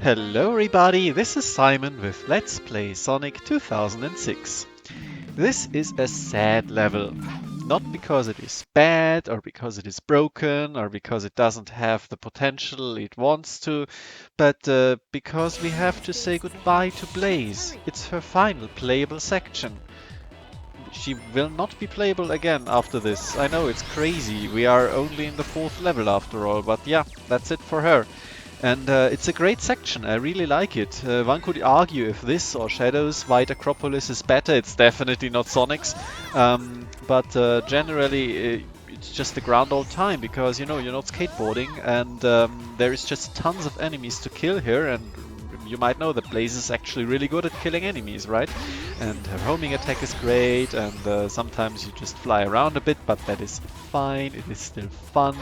Hello everybody, this is Simon with Let's Play Sonic 2006. This is a sad level. Not because it is bad, or because it is broken, or because it doesn't have the potential it wants to, but because we have to say goodbye to Blaze. It's her final playable section. She will not be playable again after this. I know it's crazy, we are only in the 4th level after all, but yeah, that's it for her. And it's a great section, I really like it. One could argue if this or Shadow's White Acropolis is better, it's definitely not Sonic's. But generally it's just a grand old time because, you know, you're not skateboarding and there is just tons of enemies to kill here, and you might know that Blaze is actually really good at killing enemies, right? And her homing attack is great, and sometimes you just fly around a bit, but that is fine, it is still fun.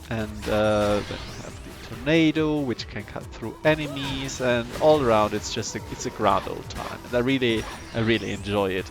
And then you have the tornado, which can cut through enemies, and all around it's a grand old time. And I really enjoy it.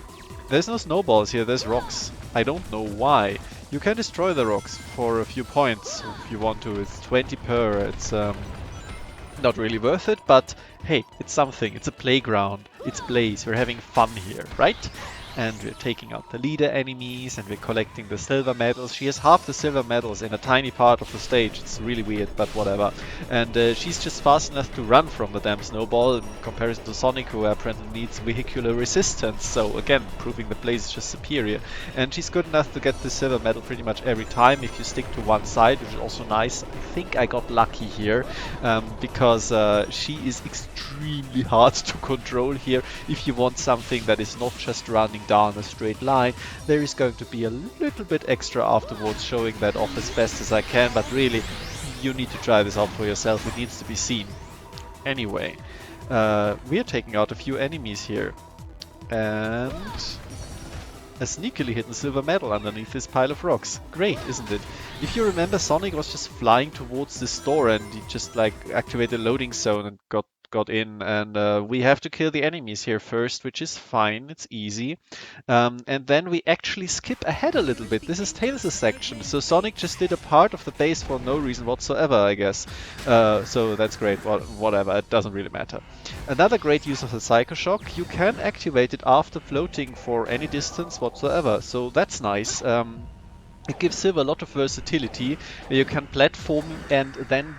There's no snowballs here, there's rocks. I don't know why. You can destroy the rocks for a few points if you want to. It's 20 per. It's not really worth it, but hey, it's something. It's a playground. It's Blaze. We're having fun here, right? And we're taking out the leader enemies, and we're collecting the silver medals. She has half the silver medals in a tiny part of the stage. It's really weird, but whatever. And she's just fast enough to run from the damn snowball in comparison to Sonic, who apparently needs vehicular resistance. So again, proving the Blaze is just superior. And she's good enough to get the silver medal pretty much every time if you stick to one side, which is also nice. I think I got lucky here because she is extremely hard to control here. If you want something that is not just running down a straight line, there is going to be a little bit extra afterwards, showing that off as best as I can, but really you need to try this out for yourself. It needs to be seen. Anyway, we are taking out a few enemies here, and a sneakily hidden silver medal underneath this pile of rocks. Great, isn't it? If you remember, Sonic was just flying towards this door and he just like activated the loading zone and got in, and we have to kill the enemies here first, which is fine, it's easy. And then we actually skip ahead a little bit. This is Tails' section, so Sonic just did a part of the base for no reason whatsoever, I guess. So that's great, whatever, it doesn't really matter. Another great use of the Psycho Shock, you can activate it after floating for any distance whatsoever, so that's nice. It gives Silver a lot of versatility. You can platform and then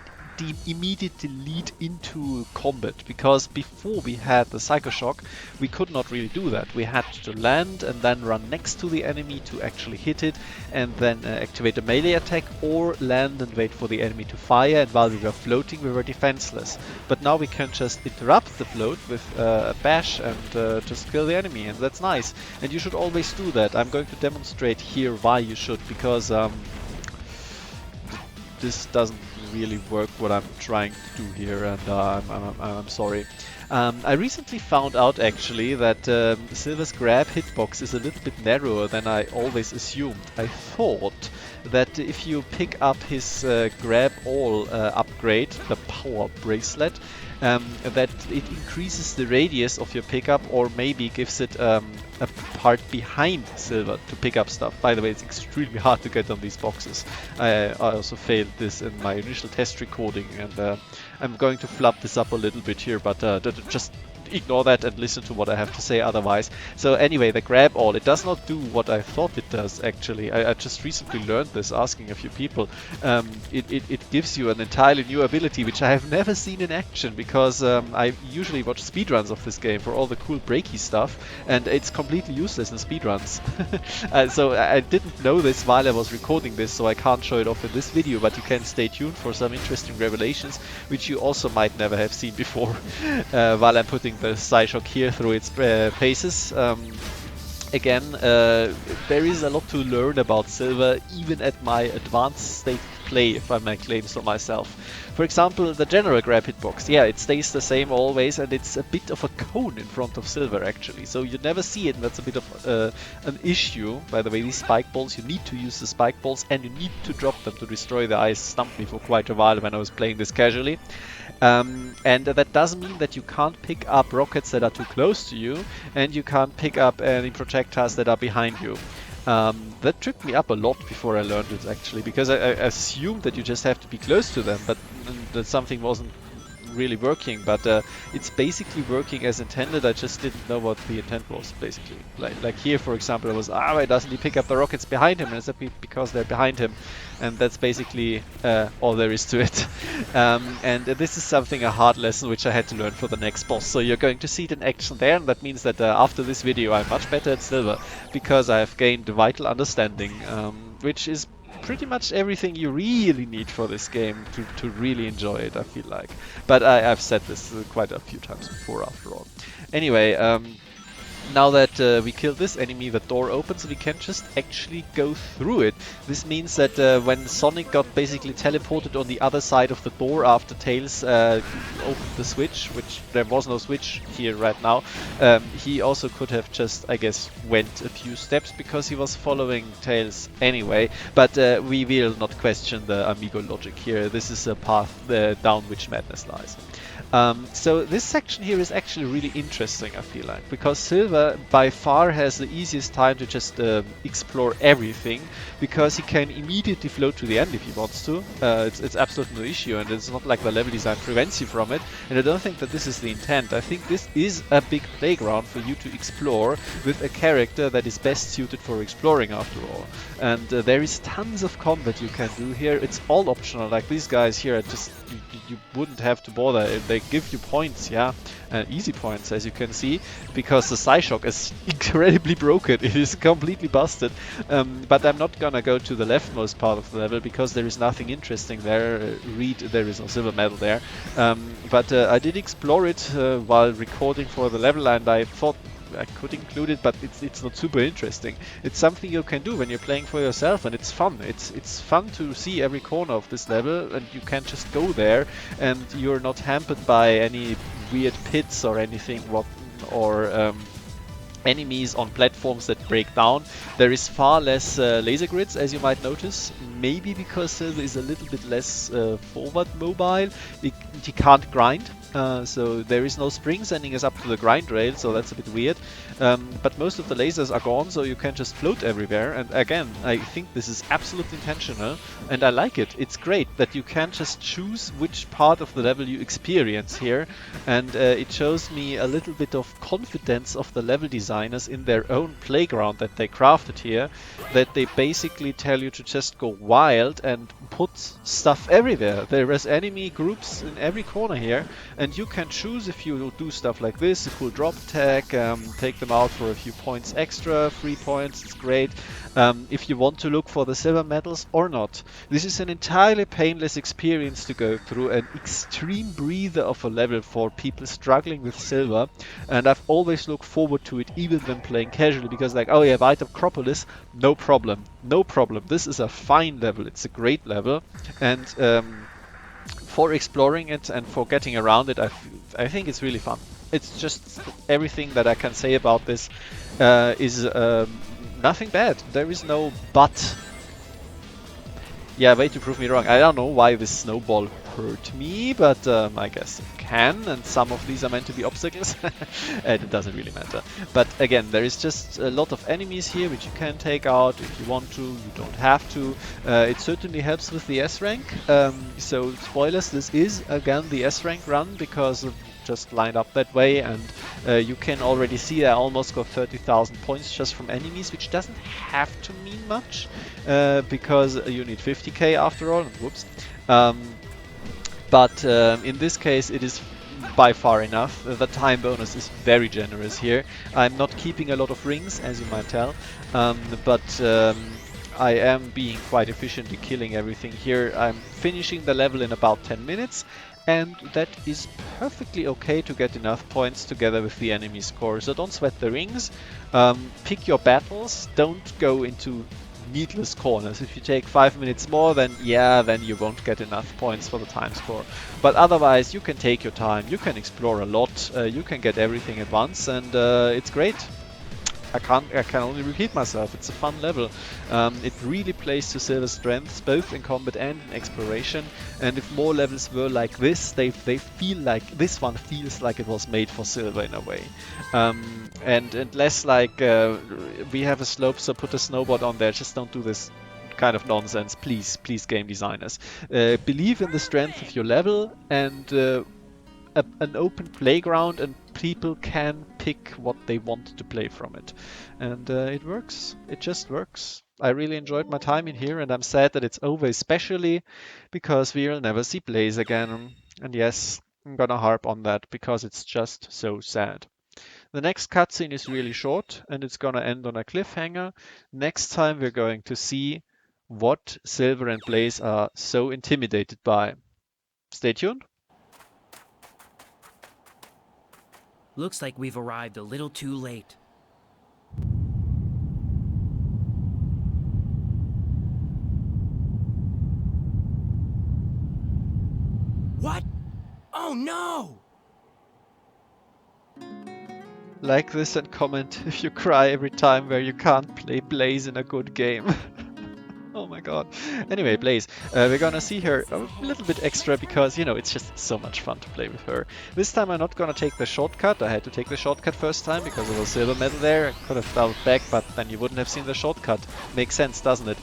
immediately lead into combat, because before we had the Psycho Shock we could not really do that. We had to land and then run next to the enemy to actually hit it, and then activate a melee attack, or land and wait for the enemy to fire, and while we were floating we were defenseless. But now we can just interrupt the float with a bash and just kill the enemy, and that's nice. And you should always do that. I'm going to demonstrate here why you should, because this doesn't really work what I'm trying to do here, and I'm sorry. I recently found out actually that Silver's grab hitbox is a little bit narrower than I always assumed. I thought that if you pick up his grab all upgrade, the power bracelet, that it increases the radius of your pickup, or maybe gives it a part behind Silver to pick up stuff. By the way, it's extremely hard to get on these boxes. I also failed this in my initial test recording, and I'm going to flub this up a little bit here, but just ignore that and listen to what I have to say otherwise. So anyway, the grab all, it does not do what I thought it does actually. I just recently learned this asking a few people. It gives you an entirely new ability which I have never seen in action, because I usually watch speedruns of this game for all the cool breaky stuff, and it's completely useless in speedruns. So I didn't know this while I was recording this, so I can't show it off in this video, but you can stay tuned for some interesting revelations which you also might never have seen before while I'm putting the Psyshock here through its paces. Again, there is a lot to learn about Silver, even at my advanced state of play, if I may claim so myself. For example, the general grab hitbox, yeah, it stays the same always, and it's a bit of a cone in front of Silver actually, so you never see it, and that's a bit of an issue. By the way, these spike balls, you need to use the spike balls, and you need to drop them to destroy the ice. Stumped me for quite a while when I was playing this casually. And that doesn't mean that you can't pick up rockets that are too close to you, and you can't pick up any projectiles that are behind you. That tripped me up a lot before I learned it actually, because I assumed that you just have to be close to them, but that something wasn't really working, but it's basically working as intended. I just didn't know what the intent was, basically. Like here, for example, it was, why doesn't he pick up the rockets behind him? And it's because they're behind him, and that's basically all there is to it. And this is something, a hard lesson, which I had to learn for the next boss. So you're going to see it in action there, and that means that after this video I'm much better at Silver, because I've gained vital understanding, which is pretty much everything you really need for this game to really enjoy it, I feel like. But I've said this quite a few times before, after all. Anyway, now that we killed this enemy, the door opens, we can just actually go through it. This means that when Sonic got basically teleported on the other side of the door after Tails opened the switch, which there was no switch here right now, he also could have just, I guess, went a few steps because he was following Tails anyway. But we will not question the Amigo logic here. This is a path down which madness lies. So this section here is actually really interesting, I feel like, because Silver by far has the easiest time to just explore everything, because he can immediately float to the end if he wants to. It's absolutely no issue, and it's not like the level design prevents you from it, and I don't think that this is the intent. I think this is a big playground for you to explore with a character that is best suited for exploring, after all. And there is tons of combat you can do here. It's all optional, like these guys here are just, you wouldn't have to bother. They give you points, yeah, easy points, as you can see, because the Psyshock is incredibly broken. It is completely busted. But I'm not gonna go to the leftmost part of the level because there is nothing interesting there. There is no silver medal there. But I did explore it while recording for the level, and I thought I could include it, but it's not super interesting. It's something you can do when you're playing for yourself, and it's fun. It's fun to see every corner of this level, and you can just go there, and you're not hampered by any weird pits or anything, or enemies on platforms that break down. There is far less laser grids, as you might notice, maybe because Silver is a little bit less forward mobile. He can't grind, so there is no spring sending us up to the grind rail, so that's a bit weird. But most of the lasers are gone, so you can just float everywhere, and again, I think this is absolutely intentional, and I like it. It's great that you can just choose which part of the level you experience here, and it shows me a little bit of confidence of the level designers in their own playground that they crafted here, that they basically tell you to just go wild and put stuff everywhere. There is enemy groups in every corner here, and you can choose if you do stuff like this, a full drop attack, take them out for a few points extra, 3 points, it's great. If you want to look for the silver medals or not. This is an entirely painless experience to go through, an extreme breather of a level for people struggling with silver, and I've always looked forward to it, even when playing casually, because like, oh yeah, White Acropolis, no problem, no problem. This is a fine level, it's a great level, and for exploring it and for getting around it, I think it's really fun. It's just everything that I can say about this is nothing bad. There is no but. Yeah, way to prove me wrong. I don't know why this snowball hurt me, but I guess it can, and some of these are meant to be obstacles. And it doesn't really matter. But again, there is just a lot of enemies here which you can take out if you want to, you don't have to. It certainly helps with the S rank. So spoilers, this is again the S rank run, because of just lined up that way, and you can already see I almost got 30,000 points just from enemies, which doesn't have to mean much, because you need 50k after all, and whoops. But in this case it is by far enough. The time bonus is very generous here. I'm not keeping a lot of rings, as you might tell, but I am being quite efficient in killing everything here. I'm finishing the level in about 10 minutes, and that is perfectly okay to get enough points together with the enemy score. So don't sweat the rings, pick your battles, don't go into needless corners. If you take 5 minutes more, then yeah, then you won't get enough points for the time score. But otherwise, you can take your time, you can explore a lot, you can get everything at once, and it's great. I can only repeat myself, it's a fun level. It really plays to Silver's strengths, both in combat and in exploration, and if more levels were like this, they feel like, this one feels like it was made for Silver in a way. And less like, we have a slope, so put a snowboard on there, just don't do this kind of nonsense, please game designers. Believe in the strength of your level, and an open playground and people can pick what they want to play from it. And it works. It just works. I really enjoyed my time in here, and I'm sad that it's over, especially because we'll never see Blaze again. And yes, I'm gonna harp on that because it's just so sad. The next cutscene is really short and it's gonna end on a cliffhanger. Next time we're going to see what Silver and Blaze are so intimidated by. Stay tuned. Looks like we've arrived a little too late. What? Oh no! Like this and comment if you cry every time where you can't play Blaze in a good game. Oh my god. Anyway, Blaze, we're gonna see her a little bit extra because, you know, it's just so much fun to play with her. This time I'm not gonna take the shortcut. I had to take the shortcut first time because of the silver medal there. I could have doubled back, but then you wouldn't have seen the shortcut. Makes sense, doesn't it?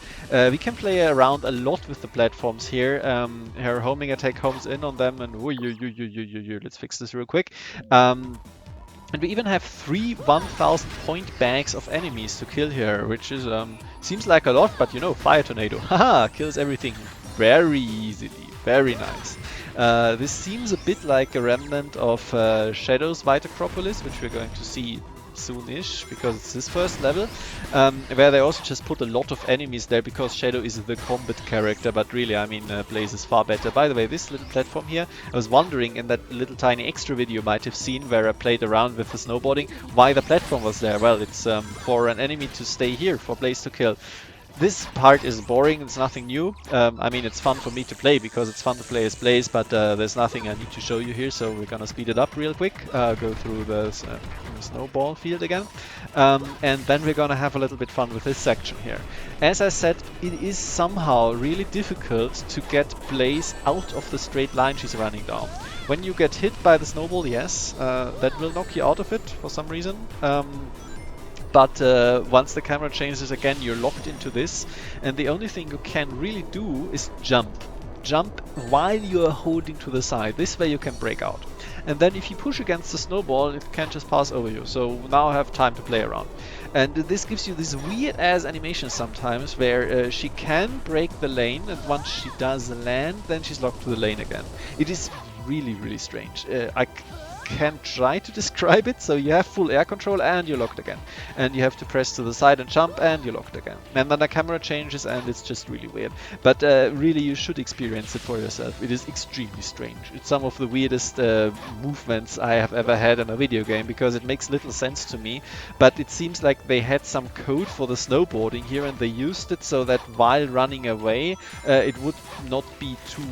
We can play around a lot with the platforms here. Her homing attack homes in on them and let's fix this real quick. And we even have 3 1000 point bags of enemies to kill here, which is seems like a lot, but you know, Fire Tornado, haha, kills everything very easily, very nice. This seems a bit like a remnant of Shadow's White Acropolis, which we're going to see soon-ish, because it's this first level, where they also just put a lot of enemies there because Shadow is the combat character, but really, I mean, Blaze is far better. By the way, this little platform here, I was wondering in that little tiny extra video you might have seen where I played around with the snowboarding, why the platform was there. Well, it's for an enemy to stay here, for Blaze to kill. This part is boring, it's nothing new. I mean, it's fun for me to play because it's fun to play as Blaze, but there's nothing I need to show you here, so we're gonna speed it up real quick, go through the snowball field again, and then we're gonna have a little bit fun with this section here. As I said, it is somehow really difficult to get Blaze out of the straight line she's running down. When you get hit by the snowball, yes, that will knock you out of it for some reason. But once the camera changes again, you're locked into this, and the only thing you can really do is jump. Jump while you're holding to the side. This way you can break out. And then if you push against the snowball, it can just pass over you. So now I have time to play around. And this gives you this weird-ass animation sometimes where she can break the lane, and once she does land, then she's locked to the lane again. It is really, really strange. I can try to describe it. So you have full air control and you're locked again, and you have to press to the side and jump and you're locked again, and then the camera changes and it's just really weird. But really, you should experience it for yourself. It is extremely strange. It's some of the weirdest movements I have ever had in a video game because it makes little sense to me, but it seems like they had some code for the snowboarding here and they used it so that while running away it would not be too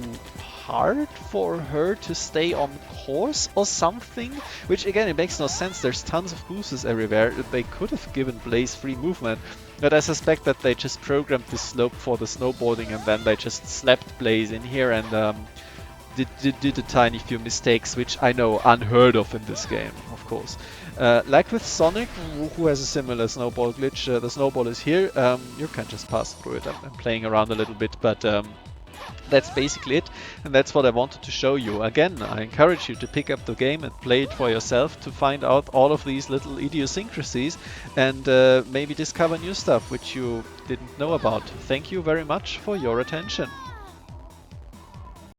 hard for her to stay on course or something, which again, it makes no sense. There's tons of boosters everywhere. They could have given Blaze free movement, but I suspect that they just programmed the slope for the snowboarding and then they just slapped Blaze in here and did a tiny few mistakes, which I know unheard of in this game, of course. Like with Sonic, who has a similar snowball glitch, the snowball is here, you can just pass through it. I'm playing around a little bit, but that's basically it, and that's what I wanted to show you. Again, I encourage you to pick up the game and play it for yourself to find out all of these little idiosyncrasies and maybe discover new stuff which you didn't know about. Thank you very much for your attention.